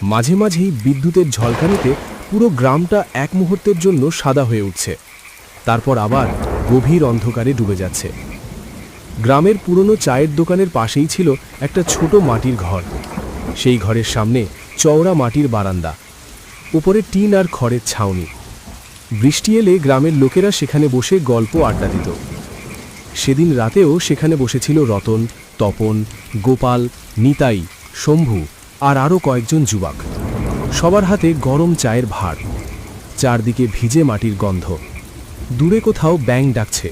মাঝে মাঝেই বিদ্যুতের ঝলকানিতে পুরো গ্রামটা এক মুহূর্তের জন্য সাদা হয়ে উঠছে, তারপর আবার গভীর অন্ধকারে ডুবে যাচ্ছে। গ্রামের পুরনো চায়ের দোকানের পাশেই ছিল একটা ছোট মাটির ঘর। সেই ঘরের সামনে চওড়া মাটির বারান্দা, উপরে টিন আর খড়ের ছাউনি। বৃষ্টি এলে গ্রামের লোকেরা সেখানে বসে গল্প আড্ডা দিত। সেদিন রাতেও সেখানে বসেছিল রতন, তপন, গোপাল, নিতাই, শম্ভু আর আরও কয়েকজন যুবক। সবার হাতে গরম চায়ের ভাঁড়, চারদিকে ভিজে মাটির গন্ধ। দূরে কোথাও ব্যাঙ ডাকছে।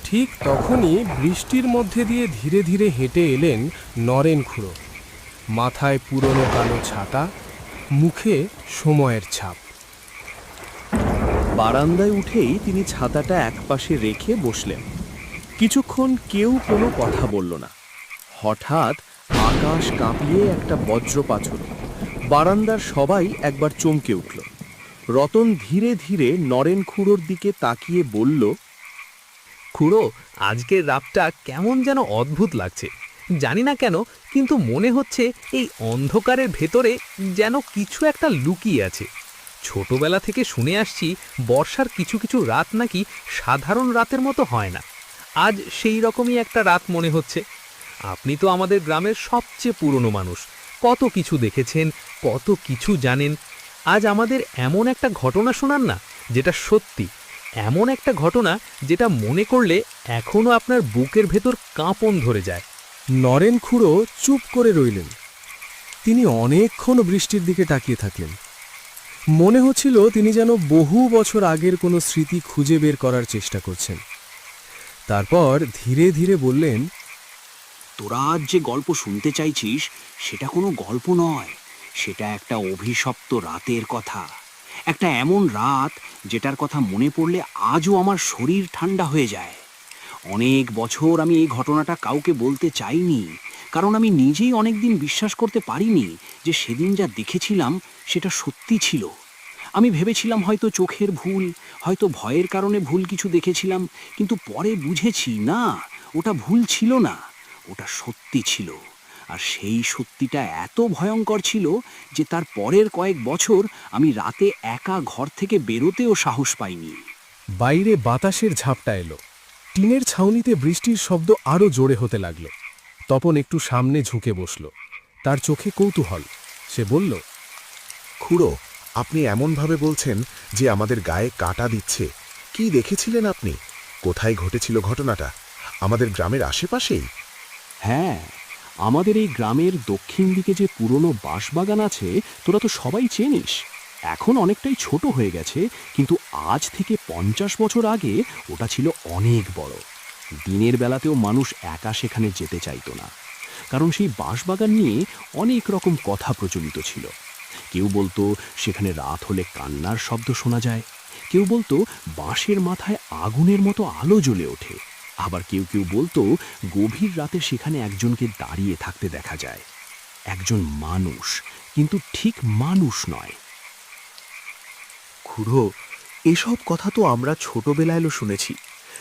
ঠিক তখনই বৃষ্টির মধ্যে দিয়ে ধীরে ধীরে হেঁটে এলেন নরেন খুড়ো। মাথায় পুরনো কালো ছাতা, মুখে সময়ের ছাপ। বারান্দায় উঠেই তিনি ছাতাটা একপাশে রেখে বসলেন। কিছুক্ষণ কেউ কোনো কথা বলল না। হঠাৎ আকাশ কাঁপিয়ে একটা বজ্রপাত হলো। বারান্দার সবাই একবার চমকে উঠল। রতন ধীরে ধীরে নরেন খুড়োর দিকে তাকিয়ে বলল, খুড়ো, আজকের রাতটা কেমন যেন অদ্ভুত লাগছে। জানি না কেন, কিন্তু মনে হচ্ছে এই অন্ধকারের ভেতরে যেন কিছু একটা লুকিয়ে আছে। ছোটবেলা থেকে শুনে আসছি বর্ষার কিছু কিছু রাত নাকি সাধারণ রাতের মতো হয় না। আজ সেই রকমই একটা রাত মনে হচ্ছে। আপনি তো আমাদের গ্রামের সবচেয়ে পুরনো মানুষ, কত কিছু দেখেছেন, কত কিছু জানেন। আজ আমাদের এমন একটা ঘটনা শোনান না, যেটা সত্যি, এমন একটা ঘটনা যেটা মনে করলে এখনো আপনার বুকের ভেতর কাঁপন ধরে যায়। নরেন খুড়ো চুপ করে রইলেন। তিনি অনেকক্ষণ বৃষ্টির দিকে তাকিয়ে থাকলেন। মনে হচ্ছিল তিনি যেন বহু বছর আগের কোনো স্মৃতি খুঁজে বের করার চেষ্টা করছেন। তারপর ধীরে ধীরে বললেন, তোরা আজ যে গল্প শুনতে চাইছিস সেটা কোনো গল্প নয়, সেটা একটা অভিশপ্ত রাতের কথা। একটা এমন রাত যেটার কথা মনে পড়লে আজও আমার শরীর ঠান্ডা হয়ে যায়। অনেক বছর আমি এই ঘটনাটা কাউকে বলতে চাইনি, কারণ আমি নিজেই অনেকদিন বিশ্বাস করতে পারিনি যে সেদিন যা দেখেছিলাম সেটা সত্যি ছিল। আমি ভেবেছিলাম হয়তো চোখের ভুল, হয়তো ভয়ের কারণে ভুল কিছু দেখেছিলাম, কিন্তু পরে বুঝেছি না, ওটা ভুল ছিল না, ওটা সত্যি ছিল। আর সেই সত্যিটা এত ভয়ঙ্কর ছিল যে তার পরের কয়েক বছর আমি রাতে একা ঘর থেকে বেরোতেও সাহস পাইনি। বাইরে বাতাসের ঝাপটা এলো। টিনের ছাউনিতে বৃষ্টির শব্দ আরও জোরে হতে লাগল। তপন একটু সামনে ঝুঁকে বসল। তার চোখে কৌতূহল। সে বলল, খুড়ো, আপনি এমনভাবে বলছেন যে আমাদের গায়ে কাঁটা দিচ্ছে। কি দেখেছিলেন আপনি? কোথায় ঘটেছিল ঘটনাটা? আমাদের গ্রামের আশেপাশেই? হ্যাঁ, আমাদের এই গ্রামের দক্ষিণ দিকে যে পুরনো বাঁশবাগান আছে, তোরা তো সবাই চেনিস। এখন অনেকটাই ছোট হয়ে গেছে, কিন্তু আজ থেকে 50 বছর আগে ওটা ছিল অনেক বড়। দিনের বেলাতেও মানুষ একা সেখানে যেতে চাইতো না, কারণ সেই বাঁশবাগান নিয়ে অনেক রকম কথা প্রচলিত ছিল। কেউ বলতো সেখানে রাত হলে কান্নার শব্দ শোনা যায়, কেউ বলতো বাঁশের মাথায় আগুনের মতো আলো জ্বলে ওঠে, আবার কেউ কেউ বলতো গভীর রাতে সেখানে একজনকে দাঁড়িয়ে থাকতে দেখা যায়। একজন মানুষ, কিন্তু ঠিক মানুষ নয়। খুড়ো, এসব কথা তো আমরা ছোটবেলায়ও শুনেছি,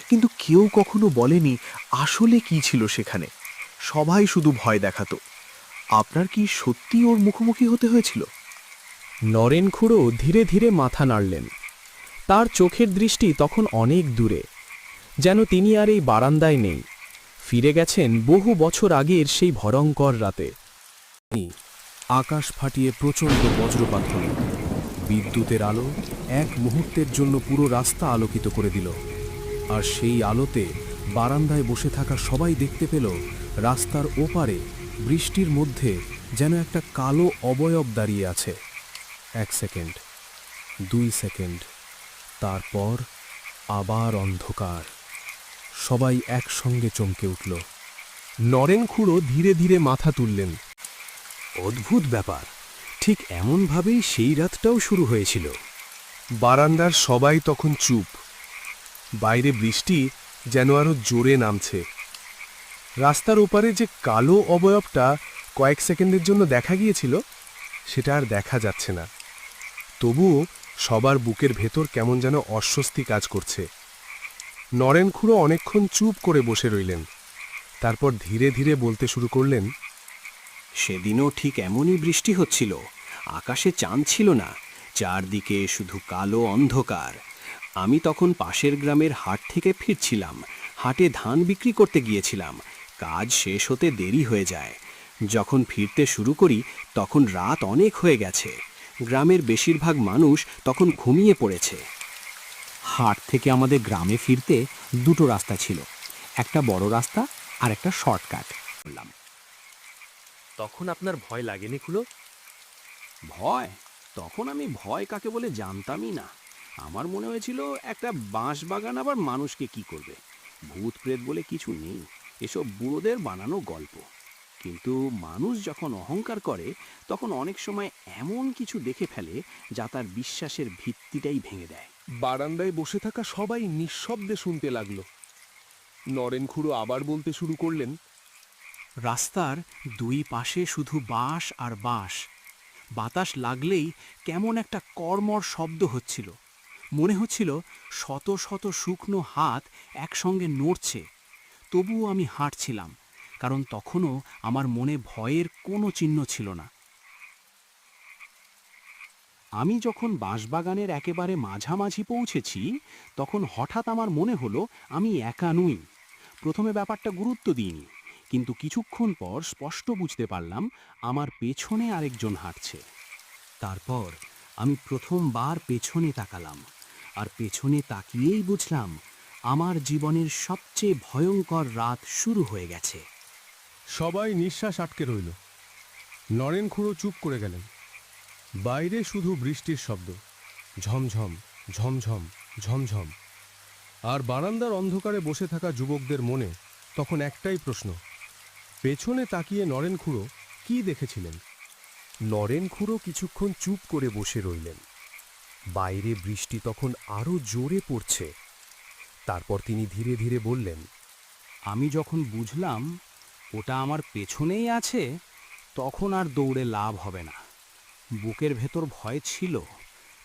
কিন্তু কেউ কখনো বলেনি আসলে কি ছিল সেখানে। সবাই শুধু ভয় দেখাতো। আপনার কি সত্যি ওর মুখোমুখি হতে হয়েছিল? নরেন খুড়ো ধীরে ধীরে মাথা নাড়লেন। তার চোখের দৃষ্টি তখন অনেক দূরে, যেন তিনি আর এই বারান্দায় নেই, ফিরে গেছেন বহু বছর আগের সেই ভয়ঙ্কর রাতে। আকাশ ফাটিয়ে প্রচণ্ড বজ্রপাত হল। বিদ্যুতের আলো এক মুহূর্তের জন্য পুরো রাস্তা আলোকিত করে দিল। আর সেই আলোতে বারান্দায় বসে থাকা সবাই দেখতে পেল রাস্তার ওপারে বৃষ্টির মধ্যে যেন একটা কালো অবয়ব দাঁড়িয়ে আছে। 1 সেকেন্ড, 2 সেকেন্ড, তারপর আবার অন্ধকার। সবাই একসঙ্গে চমকে উঠল। নরেন খুড়ো ধীরে ধীরে মাথা তুললেন। অদ্ভুত ব্যাপার, ঠিক এমনভাবেই সেই রাতটাও শুরু হয়েছিল। বারান্দার সবাই তখন চুপ। বাইরে বৃষ্টি যেন আরো জোরে নামছে। রাস্তার ওপারে যে কালো অবয়বটা কয়েক সেকেন্ডের জন্য দেখা গিয়েছিল, সেটা আর দেখা যাচ্ছে না। তবুও সবার বুকের ভেতর কেমন যেন অস্বস্তি কাজ করছে। নরেন খুড়ো অনেকক্ষণ চুপ করে বসে রইলেন। তারপর ধীরে ধীরে বলতে শুরু করলেন, সেদিনও ঠিক এমনই বৃষ্টি হচ্ছিল। আকাশে চাঁদ ছিল না, চারদিকে শুধু কালো অন্ধকার। আমি তখন পাশের গ্রামের হাট থেকে ফিরছিলাম। হাটে ধান বিক্রি করতে গিয়েছিলাম। কাজ শেষ হতে দেরি হয়ে যায়। যখন ফিরতে শুরু করি তখন রাত অনেক হয়ে গেছে। গ্রামের বেশিরভাগ মানুষ তখন ঘুমিয়ে পড়েছে। হাট থেকে আমাদের গ্রামে ফিরতে দুটো রাস্তা ছিল, একটা বড় রাস্তা আর একটা শর্টকাট। বললাম, তখন আপনার ভয় লাগেনি খুড়ো? ভয়? তখন আমি ভয় কাকে বলে জানতামই না। আমার মনে হয়েছিল একটা বাঁশ বাগান আবার মানুষকে কি করবে, ভূত প্রেত বলে কিছু নেই, এসব বুড়োদের বানানো গল্প। কিন্তু মানুষ যখন অহংকার করে তখন অনেক সময় এমন কিছু দেখে ফেলে যা তার বিশ্বাসের ভিত্তিটাই ভেঙে দেয়। বারান্দায় বসে থাকা সবাই নিঃশব্দে শুনতে লাগলো। নরেন খুড়ো আবার বলতে শুরু করলেন, রাস্তার দুই পাশে শুধু বাঁশ আর বাঁশ। বাতাস লাগলেই কেমন একটা কর্মর শব্দ হচ্ছিল। মনে হচ্ছিল শত শত শুকনো হাত একসঙ্গে নড়ছে। তবুও আমি হাঁটছিলাম, কারণ তখনও আমার মনে ভয়ের কোনো চিহ্ন ছিল না। আমি যখন বাঁশবাগানের একেবারে মাঝামাঝি পৌঁছেছি তখন হঠাৎ আমার মনে হলো আমি একা নই। প্রথমে ব্যাপারটা গুরুত্ব দিইনি, কিন্তু কিছুক্ষণ পর স্পষ্ট বুঝতে পারলাম আমার পেছনে আরেকজন হাঁটছে। তারপর আমি প্রথমবার পেছনে তাকালাম, আর পেছনে তাকিয়েই বুঝলাম আমার জীবনের সবচেয়ে ভয়ঙ্কর রাত শুরু হয়ে গেছে। সবাই নিঃশ্বাস আটকে রইল। নরেন খুড়ো চুপ করে গেলেন। বাইরে শুধু বৃষ্টির শব্দ, ঝমঝম ঝমঝম ঝমঝম। আর বারান্দার অন্ধকারে বসে থাকা যুবকদের মনে তখন একটাই প্রশ্ন, পেছনে তাকিয়ে নরেন খুড়ো কি দেখেছিলেন? নরেন খুড়ো কিছুক্ষণ চুপ করে বসে রইলেন। বাইরে বৃষ্টি তখন আরো জোরে পড়ছে। তারপর তিনি ধীরে ধীরে বললেন, আমি যখন বুঝলাম ওটা আমার পেছনেই আছে তখন আর দৌড়ে লাভ হবে না। বুকের ভেতর ভয় ছিল,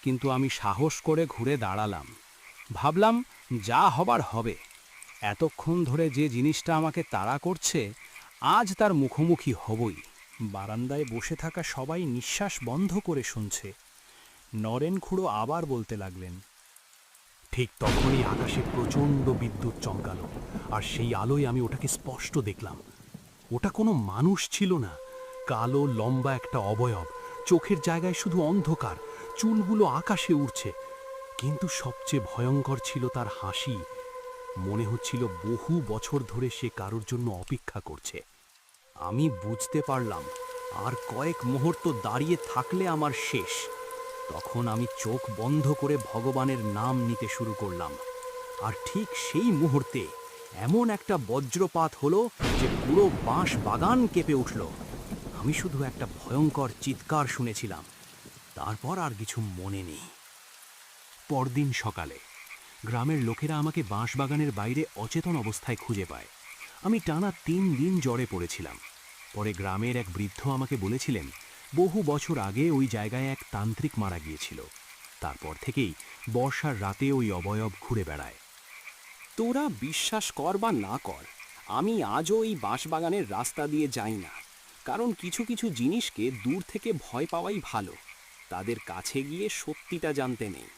কিন্তু আমি সাহস করে ঘুরে দাঁড়ালাম। ভাবলাম যা হবার হবে। এতক্ষণ ধরে যে জিনিসটা আমাকে তাড়া করছে আজ তার মুখোমুখি হবই। বারান্দায় বসে থাকা সবাই নিঃশ্বাস বন্ধ করে শুনছে। নরেন খুড়ো আবার বলতে লাগলেন, ঠিক তখনই আকাশে প্রচণ্ড বিদ্যুৎ চমকালো, আর সেই আলোয় আমি ওটাকে স্পষ্ট দেখলাম। ওটা কোনো মানুষ ছিল না, কালো লম্বা একটা অবয়ব, চোখের জায়গায় শুধু অন্ধকার, চুলগুলো আকাশে উড়ছে। কিন্তু সবচেয়ে ভয়ঙ্কর ছিল তার হাসি। মনে হচ্ছিল বহু বছর ধরে সে কারোর জন্য অপেক্ষা করছে। আমি বুঝতে পারলাম আর কয়েক মুহূর্ত দাঁড়িয়ে থাকলে আমার শেষ। তখন আমি চোখ বন্ধ করে ভগবানের নাম নিতে শুরু করলাম। আর ঠিক সেই মুহূর্তে এমন একটা বজ্রপাত হলো যে পুরো বাঁশ বাগান কেঁপে উঠল। আমি শুধু একটা ভয়ঙ্কর চিৎকার শুনেছিলাম, তারপর আর কিছু মনে নেই। পরদিন সকালে গ্রামের লোকেরা আমাকে বাঁশবাগানের বাইরে অচেতন অবস্থায় খুঁজে পায়। আমি টানা 3 দিন জ্বরে পড়েছিলাম। পরে গ্রামের এক বৃদ্ধ আমাকে বলেছিলেন বহু বছর আগে ওই জায়গায় এক তান্ত্রিক মারা গিয়েছিল। তারপর থেকেই বর্ষার রাতে ওই অবয়ব ঘুরে বেড়ায়। তোরা বিশ্বাস কর বা না কর, আমি আজও এই বাঁশবাগানের রাস্তা দিয়ে যাই না, কারণ কিছু কিছু জিনিসকে দূর থেকে ভয় পাওয়াই ভালো, তাদের কাছে গিয়ে সত্যিটা জানতে নেই।